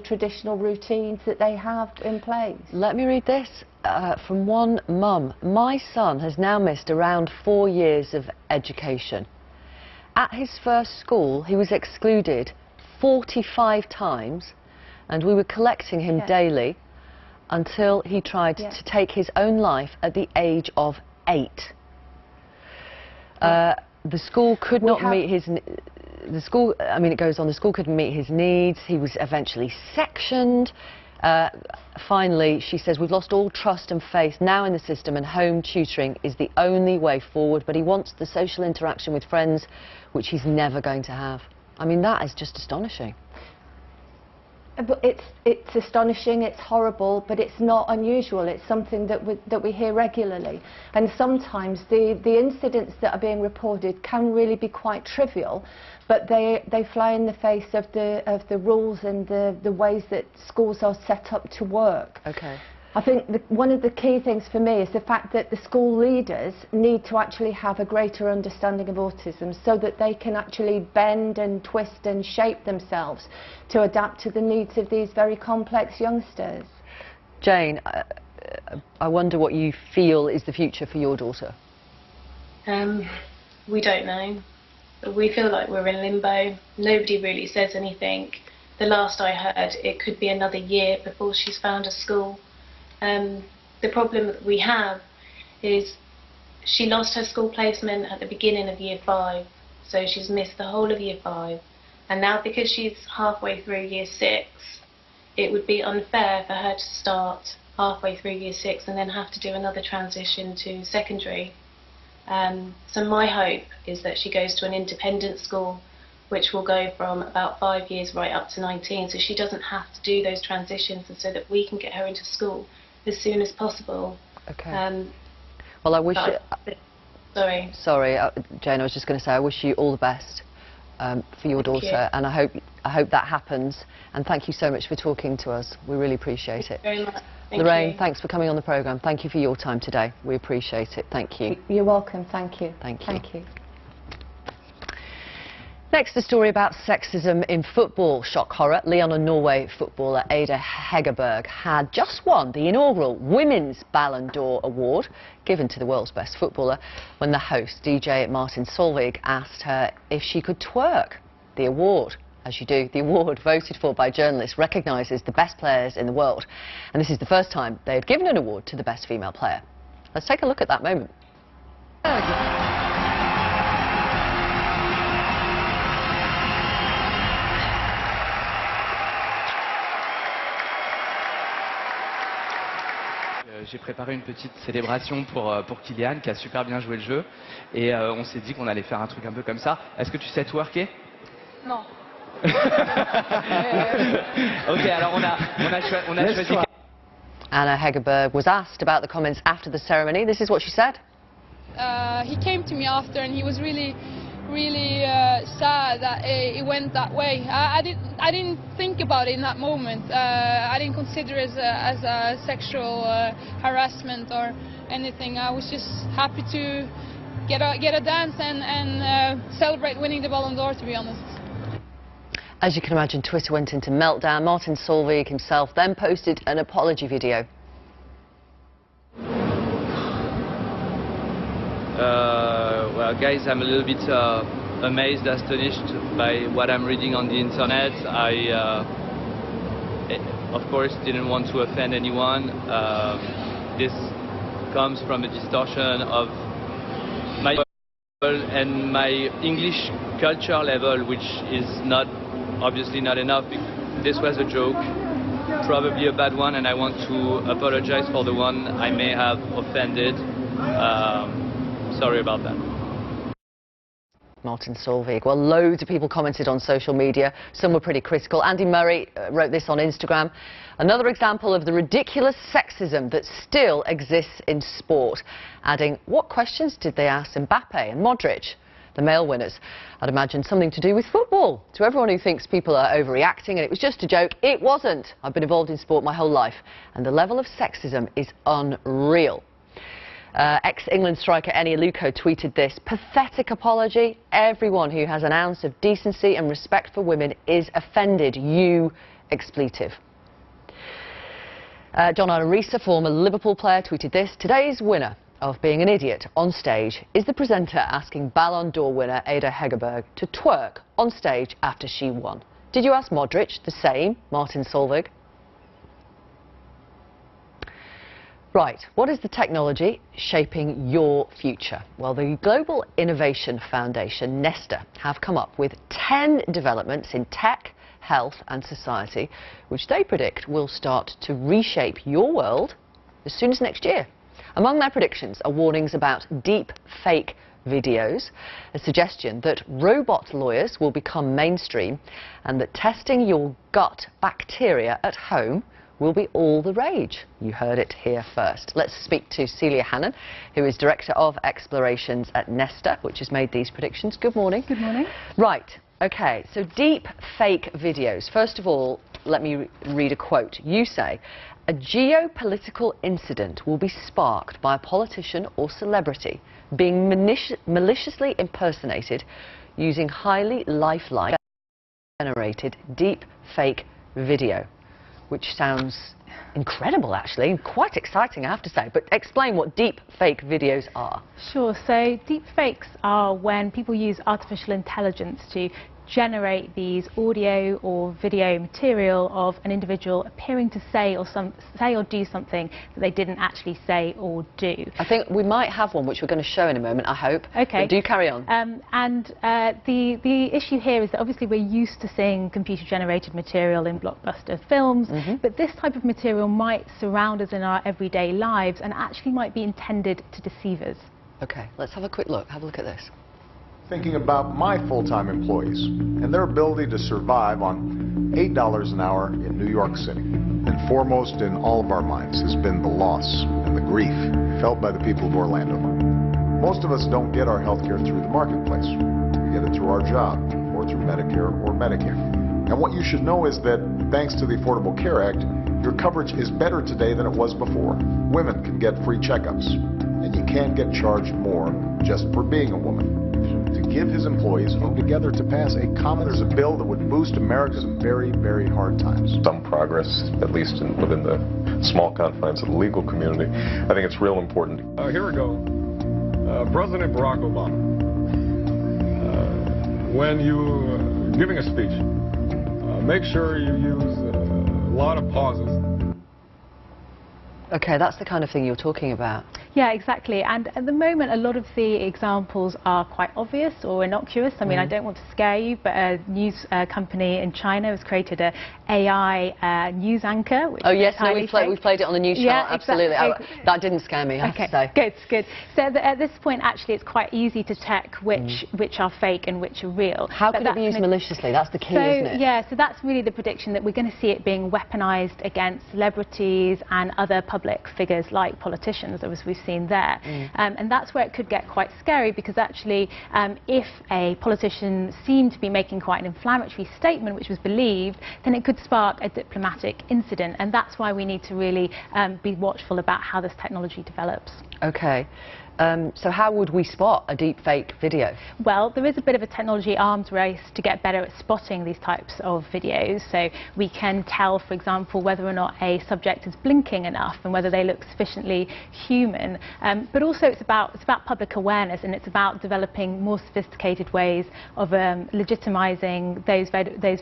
traditional routines that they have in place. Let me read this from one mum. My son has now missed around 4 years of education. At his first school, he was excluded 45 times, and we were collecting him daily until he tried to take his own life at the age of 8. The school could not meet his... The school, I mean, it goes on, the school couldn't meet his needs. He was eventually sectioned. Finally, she says, we've lost all trust and faith now in the system, and home tutoring is the only way forward, but he wants the social interaction with friends, which he's never going to have. I mean, that is just astonishing. But it's astonishing, it's horrible, but it's not unusual. It's something that we hear regularly. And sometimes the incidents that are being reported can really be quite trivial, but they fly in the face of the rules and the ways that schools are set up to work. Okay. I think one of the key things for me is the fact that the school leaders need to actually have a greater understanding of autism so that they can actually bend and twist and shape themselves to adapt to the needs of these very complex youngsters. Jane, I wonder what you feel is the future for your daughter. We don't know. We feel like we're in limbo. Nobody really says anything. The last I heard, it could be another year before she's found a school. The problem that we have is she lost her school placement at the beginning of year 5, so she's missed the whole of year 5. And now because she's halfway through year 6, it would be unfair for her to start halfway through year 6 and then have to do another transition to secondary. So my hope is that she goes to an independent school, which will go from about 5 years right up to 19, so she doesn't have to do those transitions, and so that we can get her into school as soon as possible. Okay. Well, I wish you... Sorry, Jane, I was just going to say I wish you all the best for your daughter, and I hope that happens. And thank you so much for talking to us. We really appreciate it. Thank you very much. Thank Lorraine, you. thanks for coming on the programme. Thank you for your time today. We appreciate it. Thank you. You're welcome. Thank you. Thank you. Thank you. Next, a story about sexism in football. Shock horror. Lyon and Norway footballer Ada Hegerberg had just won the inaugural Women's Ballon d'Or award given to the world's best footballer when the host, DJ Martin Solveig, asked her if she could twerk. The award, as you do, the award voted for by journalists recognises the best players in the world. And this is the first time they had given an award to the best female player. Let's take a look at that moment. J'ai préparé une petite célébration pour Kylian qui a super bien joué le jeu et on s'est dit qu'on allait faire un truc un peu comme ça. Est-ce que tu sais twerker? Non. Ok, alors on a choisi... Anna Hegerberg was asked about the comments after the ceremony. This is what she said. He came to me after and he was really sad that it went that way. I didn't think about it in that moment. I didn't consider it as a sexual harassment or anything. I was just happy to get a dance and celebrate winning the Ballon d'Or, to be honest. As you can imagine, Twitter went into meltdown. Martin Solveig himself then posted an apology video. Well, guys, I'm a little bit amazed, astonished by what I'm reading on the internet. I, of course, didn't want to offend anyone. This comes from a distortion of my level and my English culture level, which is obviously not enough. This was a joke, probably a bad one, and I want to apologize for the one I may have offended. Sorry about that. Martin Solveig. Well, loads of people commented on social media. Some were pretty critical. Andy Murray wrote this on Instagram. Another example of the ridiculous sexism that still exists in sport. Adding, what questions did they ask Mbappe and Modric, the male winners? I'd imagine something to do with football. To everyone who thinks people are overreacting and it was just a joke, it wasn't. I've been involved in sport my whole life. And the level of sexism is unreal. Ex-England striker Eni Aluko tweeted this: pathetic apology. Everyone who has an ounce of decency and respect for women is offended. You expletive. John Arisa, former Liverpool player, tweeted this: today's winner of being an idiot on stage is the presenter asking Ballon d'Or winner Ada Hegerberg to twerk on stage after she won. Did you ask Modric the same? Martin Solveig. Right, what is the technology shaping your future? Well, the Global Innovation Foundation, Nesta, have come up with 10 developments in tech, health and society, which they predict will start to reshape your world as soon as next year. Among their predictions are warnings about deep fake videos, a suggestion that robot lawyers will become mainstream, and that testing your gut bacteria at home will be all the rage. You heard it here first. Let's speak to Celia Hannon, who is Director of Explorations at Nesta, which has made these predictions. Good morning. Good morning. Right, OK, so deep fake videos. First of all, let me read a quote. You say, a geopolitical incident will be sparked by a politician or celebrity being maliciously impersonated using highly lifelike generated deep fake video. Which sounds incredible, actually, and quite exciting, I have to say. But explain what deep fake videos are. Sure. So deep fakes are when people use artificial intelligence to generate these audio or video material of an individual appearing to say or do something that they didn't actually say or do. I think we might have one which we're going to show in a moment, I hope. Okay. But do carry on. The issue here is that obviously we're used to seeing computer-generated material in blockbuster films, but this type of material might surround us in our everyday lives and actually might be intended to deceive us. Okay, let's have a quick look. Have a look at this. Thinking about my full-time employees and their ability to survive on $8 an hour in New York City. And foremost in all of our minds has been the loss and the grief felt by the people of Orlando. Most of us don't get our health care through the marketplace. We get it through our job or through Medicare or Medicaid. And what you should know is that thanks to the Affordable Care Act, your coverage is better today than it was before. Women can get free checkups, and you can't get charged more just for being a woman. To give his employees work together to pass a common, there's a bill that would boost America's very, very hard times. Some progress, at least within the small confines of the legal community. I think it's real important. Here we go. President Barack Obama, when you're giving a speech, make sure you use a lot of pauses. Okay, that's the kind of thing you're talking about. Yeah, exactly. And at the moment, a lot of the examples are quite obvious or innocuous. I mean, I don't want to scare you, but a news company in China has created an AI news anchor. Which oh, yes, no, we've played it on the news channel, absolutely. Exactly. That didn't scare me, I have to say. Good, good. So at this point, actually, it's quite easy to check which are fake and which are real. How can it be used maliciously? That's the key, isn't it? Yeah, so that's really the prediction, that we're going to see it being weaponized against celebrities and other public figures like politicians, as we've seen there. And that's where it could get quite scary, because actually if a politician seemed to be making quite an inflammatory statement which was believed, then it could spark a diplomatic incident, and that's why we need to really be watchful about how this technology develops. Okay. So how would we spot a deep fake video? Well, there is a bit of a technology arms race to get better at spotting these types of videos. So we can tell, for example, whether or not a subject is blinking enough and whether they look sufficiently human. But also it's about public awareness, and it's about developing more sophisticated ways of legitimizing those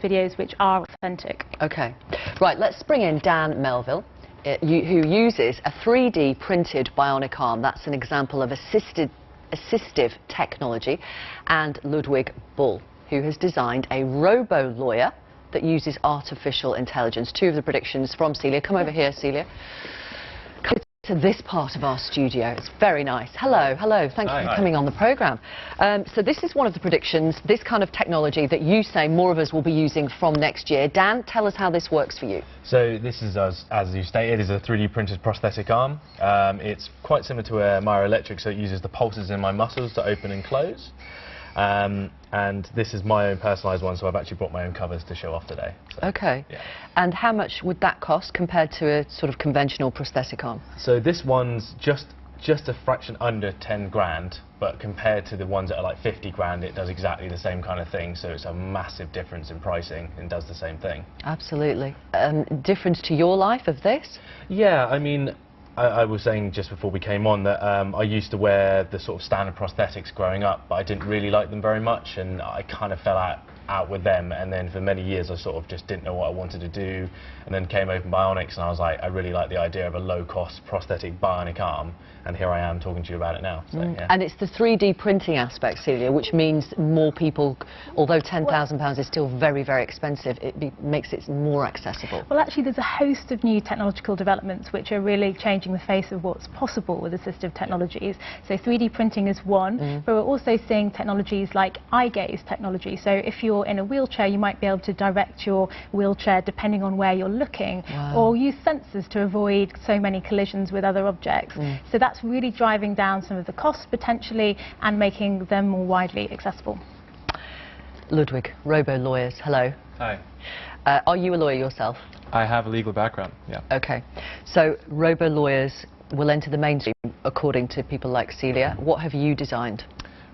videos which are authentic. Okay. Right, let's bring in Dan Melville, who uses a 3D printed bionic arm. That's an example of assistive technology, and Ludwig Bull, who has designed a robo-lawyer that uses artificial intelligence. Two of the predictions from Celia. Come over here, Celia. Come to this part of our studio. It's very nice. Hello, hello. Thank you for coming on the programme. So this is one of the predictions, this kind of technology that you say more of us will be using from next year. Dan, tell us how this works for you. So this is, as you stated, is a 3D printed prosthetic arm. It's quite similar to a myoelectric, so it uses the pulses in my muscles to open and close. And this is my own personalised one, so I've actually brought my own covers to show off today. So, okay. Yeah. And how much would that cost compared to a sort of conventional prosthetic arm? So this one's just a fraction under 10 grand, but compared to the ones that are like 50 grand, it does exactly the same kind of thing. So it's a massive difference in pricing and does the same thing. Absolutely. Difference to your life of this? Yeah, I mean, I was saying just before we came on that I used to wear the sort of standard prosthetics growing up, but I didn't really like them very much, and I kind of fell out with them, and then for many years I sort of just didn't know what I wanted to do, and then came Open Bionics, and I was like, I really like the idea of a low-cost prosthetic bionic arm, and here I am talking to you about it now. So, yeah. And it's the 3D printing aspect, Celia, which means more people, although £10,000 is still very, very expensive, it makes it more accessible. Well, actually, there's a host of new technological developments which are really changing the face of what's possible with assistive technologies. So 3D printing is one, but we're also seeing technologies like eye gaze technology. So if you're in a wheelchair, you might be able to direct your wheelchair depending on where you're looking, or use sensors to avoid so many collisions with other objects. So that's really driving down some of the costs potentially and making them more widely accessible. Ludwig, robo-lawyers, hello. Hi. Are you a lawyer yourself? I have a legal background, yeah. Okay. So robo-lawyers will enter the mainstream according to people like Celia. What have you designed?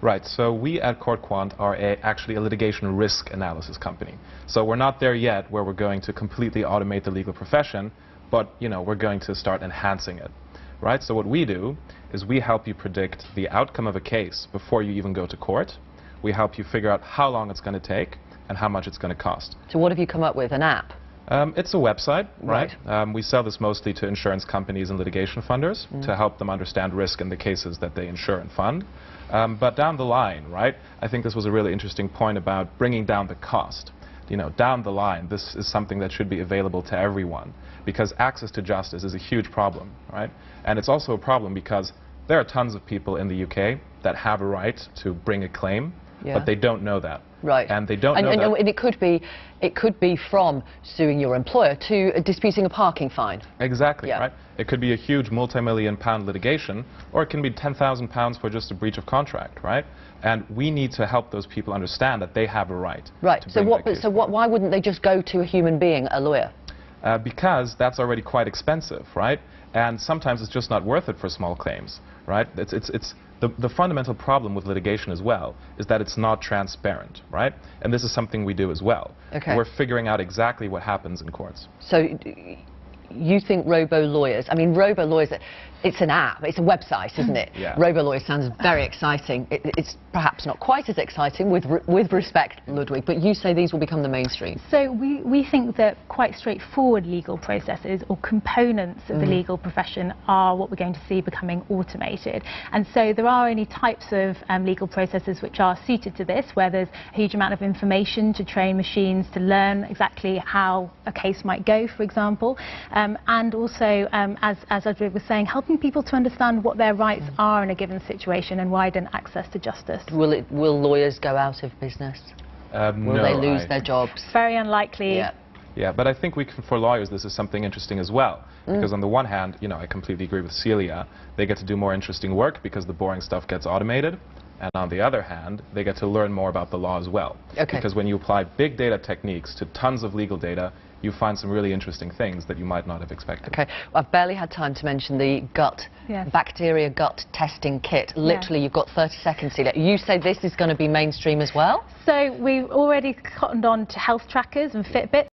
Right, so we at CourtQuant are actually a litigation risk analysis company. So we're not there yet where we're going to completely automate the legal profession, but we're going to start enhancing it, right? So what we do is we help you predict the outcome of a case before you even go to court. We help you figure out how long it's going to take and how much it's going to cost. So what have you come up with, an app? It's a website, right? We sell this mostly to insurance companies and litigation funders to help them understand risk in the cases that they insure and fund. But down the line, right, I think this was a really interesting point about bringing down the cost. Down the line, this is something that should be available to everyone, because access to justice is a huge problem, right? And it's also a problem because there are tons of people in the UK that have a right to bring a claim, but they don't know that. Right. And they don't know that. And it could be from suing your employer to disputing a parking fine. Exactly, right? It could be a huge multi-million-pound litigation, or it can be £10,000 for just a breach of contract, right? And we need to help those people understand that they have a right. Right. So why wouldn't they just go to a human being, a lawyer? Because that's already quite expensive, right? And sometimes it's just not worth it for small claims, right? The fundamental problem with litigation as well is that it's not transparent, right? And this is something we do as well. Okay. We're figuring out exactly what happens in courts. So you think robo-lawyers, I mean, robo-lawyers, it's an app, it's a website, isn't it? Yeah. Robo-lawyers sounds very exciting. It's perhaps not quite as exciting, with respect, Ludwig, but you say these will become the mainstream. So we think that quite straightforward legal processes or components of the legal profession are what we're going to see becoming automated. And so there are only types of legal processes which are suited to this, where there's a huge amount of information to train machines to learn exactly how a case might go, for example. And also, as Ludwig was saying, helping people to understand what their rights are in a given situation and widen access to justice. Will lawyers go out of business? Will they lose their jobs? Very unlikely. Yeah, but I think for lawyers this is something interesting as well. Because on the one hand, I completely agree with Celia. They get to do more interesting work because the boring stuff gets automated. And on the other hand, they get to learn more about the law as well. Okay. Because when you apply big data techniques to tons of legal data, you find some really interesting things that you might not have expected. Okay, I've barely had time to mention the bacteria gut testing kit. Literally, you've got 30 seconds, Celia. You say this is going to be mainstream as well? So we've already cottoned on to health trackers and Fitbits.